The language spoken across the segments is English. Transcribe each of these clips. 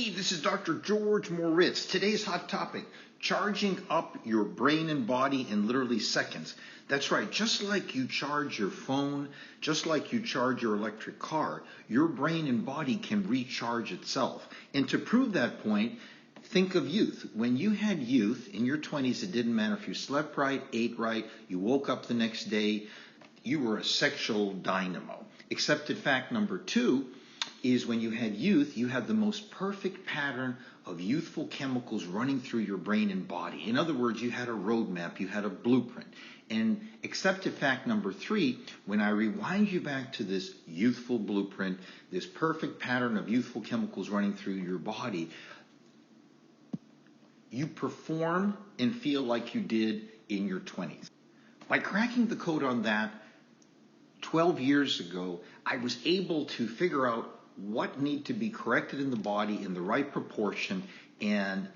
Hey, this is Dr. George Moricz. Today's hot topic, charging up your brain and body in literally seconds. That's right, just like you charge your phone, just like you charge your electric car, your brain and body can recharge itself. And to prove that point, think of youth. When you had youth in your 20s, it didn't matter if you slept right, ate right, you woke up the next day, you were a sexual dynamo. Accepted fact number 2 is when you had youth, you had the most perfect pattern of youthful chemicals running through your brain and body. In other words, you had a roadmap, you had a blueprint. And accepted fact number 3, when I rewind you back to this youthful blueprint, this perfect pattern of youthful chemicals running through your body, you perform and feel like you did in your 20s. By cracking the code on that 12 years ago, I was able to figure out what need to be corrected in the body in the right proportion and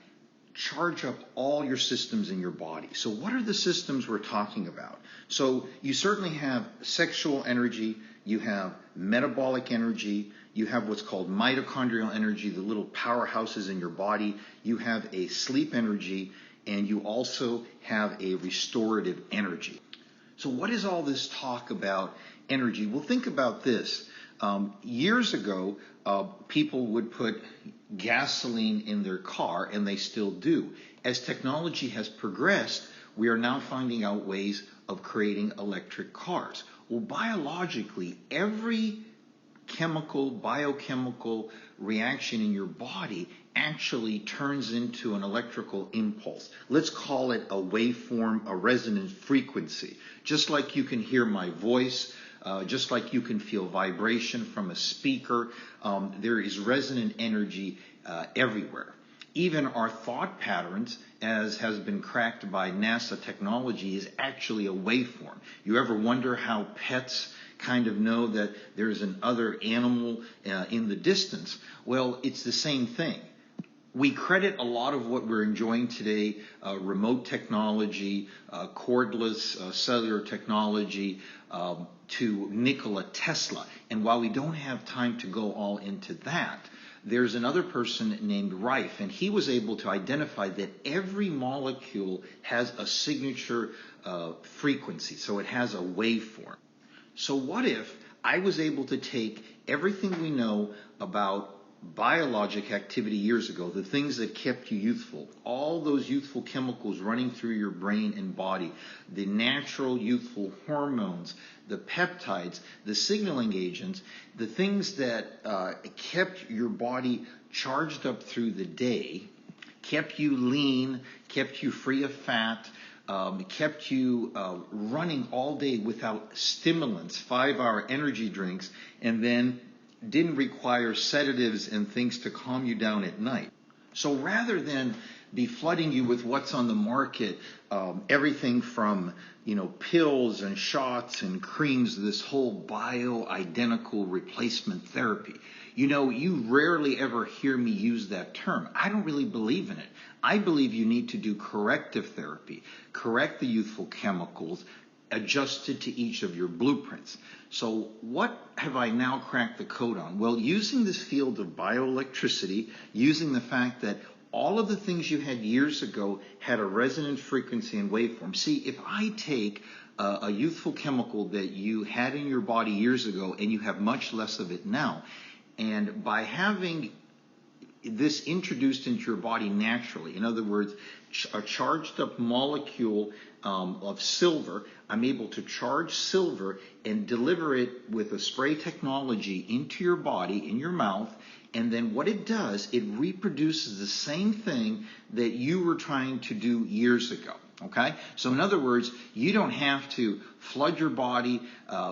charge up all your systems in your body. So what are the systems we're talking about? So you certainly have sexual energy, you have metabolic energy, you have what's called mitochondrial energy, the little powerhouses in your body, you have a sleep energy, and you also have a restorative energy. So what is all this talk about energy? Well, think about this. Years ago, people would put gasoline in their car, and they still do. As technology has progressed, we are now finding out ways of creating electric cars. Well, biologically, every biochemical reaction in your body actually turns into an electrical impulse. Let's call it a waveform, a resonant frequency. Just like you can hear my voice, just like you can feel vibration from a speaker, there is resonant energy everywhere. Even our thought patterns, as has been cracked by NASA technology, is actually a waveform. You ever wonder how pets kind of know that there's an other animal in the distance? Well, it's the same thing. We credit a lot of what we're enjoying today, remote technology, cordless cellular technology, to Nikola Tesla. And while we don't have time to go all into that, there's another person named Rife, and he was able to identify that every molecule has a signature frequency, so it has a waveform. So what if I was able to take everything we know about biologic activity years ago, the things that kept you youthful, all those youthful chemicals running through your brain and body, the natural youthful hormones, the peptides, the signaling agents, the things that kept your body charged up through the day, kept you lean, kept you free of fat, kept you running all day without stimulants, 5-hour energy drinks, and then didn't require sedatives and things to calm you down at night. So rather than be flooding you with what's on the market, everything from pills and shots and creams, this whole bioidentical replacement therapy. You rarely ever hear me use that term. I don't really believe in it. I believe you need to do corrective therapy, correct the youthful chemicals, adjusted to each of your blueprints. So what have I now cracked the code on? Well, using this field of bioelectricity, using the fact that all of the things you had years ago had a resonant frequency and waveform. See, if I take a youthful chemical that you had in your body years ago and you have much less of it now, and by having this introduced into your body naturally, in other words, a charged up molecule of silver, I'm able to charge silver and deliver it with a spray technology into your body, in your mouth, and then what it does, it reproduces the same thing that you were trying to do years ago. Okay? So in other words, you don't have to flood your body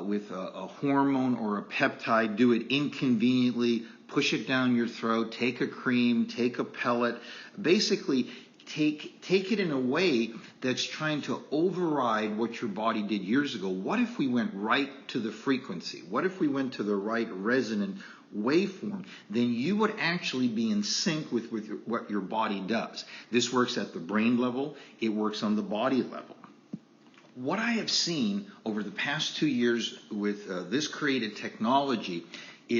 with a hormone or a peptide, do it inconveniently, push it down your throat, take a cream, take a pellet, basically take it in a way that's trying to override what your body did years ago. What if we went right to the frequency? What if we went to the right resonant waveform? Then you would actually be in sync with what your body does. This works at the brain level. It works on the body level. What I have seen over the past 2 years with this created technology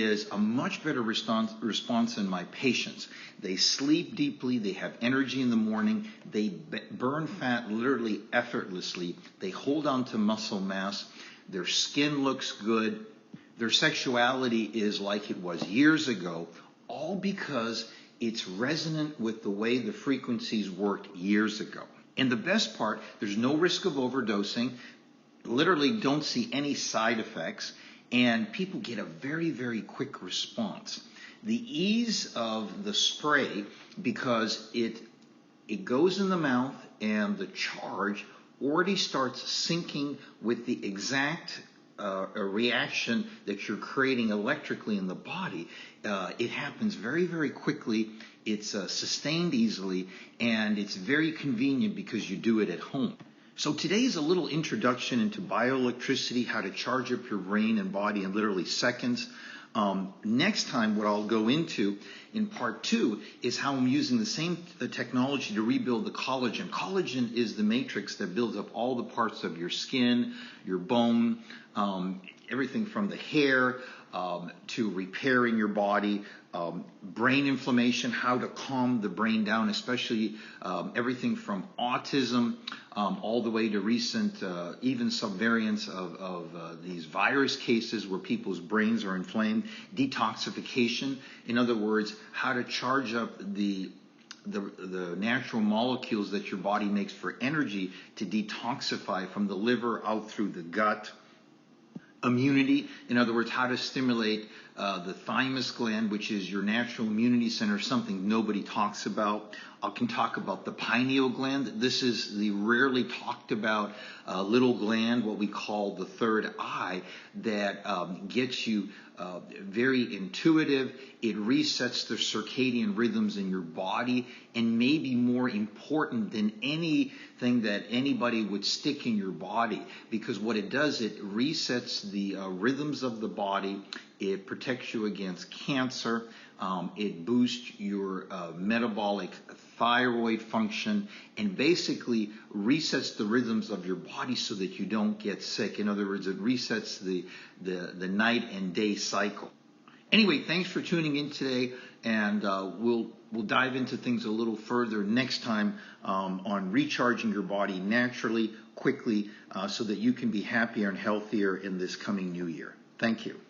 is a much better response in my patients. They sleep deeply, they have energy in the morning, they burn fat literally effortlessly, they hold on to muscle mass, their skin looks good, their sexuality is like it was years ago, all because it's resonant with the way the frequencies worked years ago. And the best part, there's no risk of overdosing, literally don't see any side effects, and people get a very, very quick response. The ease of the spray, because it goes in the mouth and the charge already starts syncing with the exact reaction that you're creating electrically in the body. It happens very, very quickly. It's sustained easily, and it's very convenient because you do it at home. So today is a little introduction into bioelectricity, how to charge up your brain and body in literally seconds. Next time, what I'll go into in part 2 is how I'm using the same technology to rebuild the collagen. Collagen is the matrix that builds up all the parts of your skin, your bone, everything from the hair to repairing your body, brain inflammation, how to calm the brain down, especially everything from autism all the way to recent even subvariants of these virus cases where people's brains are inflamed, detoxification, in other words, how to charge up the natural molecules that your body makes for energy to detoxify from the liver out through the gut. Immunity, in other words, how to stimulate the thymus gland, which is your natural immunity center, something nobody talks about. I can talk about the pineal gland. This is the rarely talked about little gland, what we call the third eye, that gets you very intuitive. It resets the circadian rhythms in your body, and maybe more important than anything that anybody would stick in your body, because what it does, it resets the rhythms of the body. It protects you against cancer. It boosts your metabolic thyroid function, and basically resets the rhythms of your body so that you don't get sick. In other words, it resets the night and day cycle. Anyway, thanks for tuning in today, and we'll dive into things a little further next time on recharging your body naturally, quickly, so that you can be happier and healthier in this coming new year. Thank you.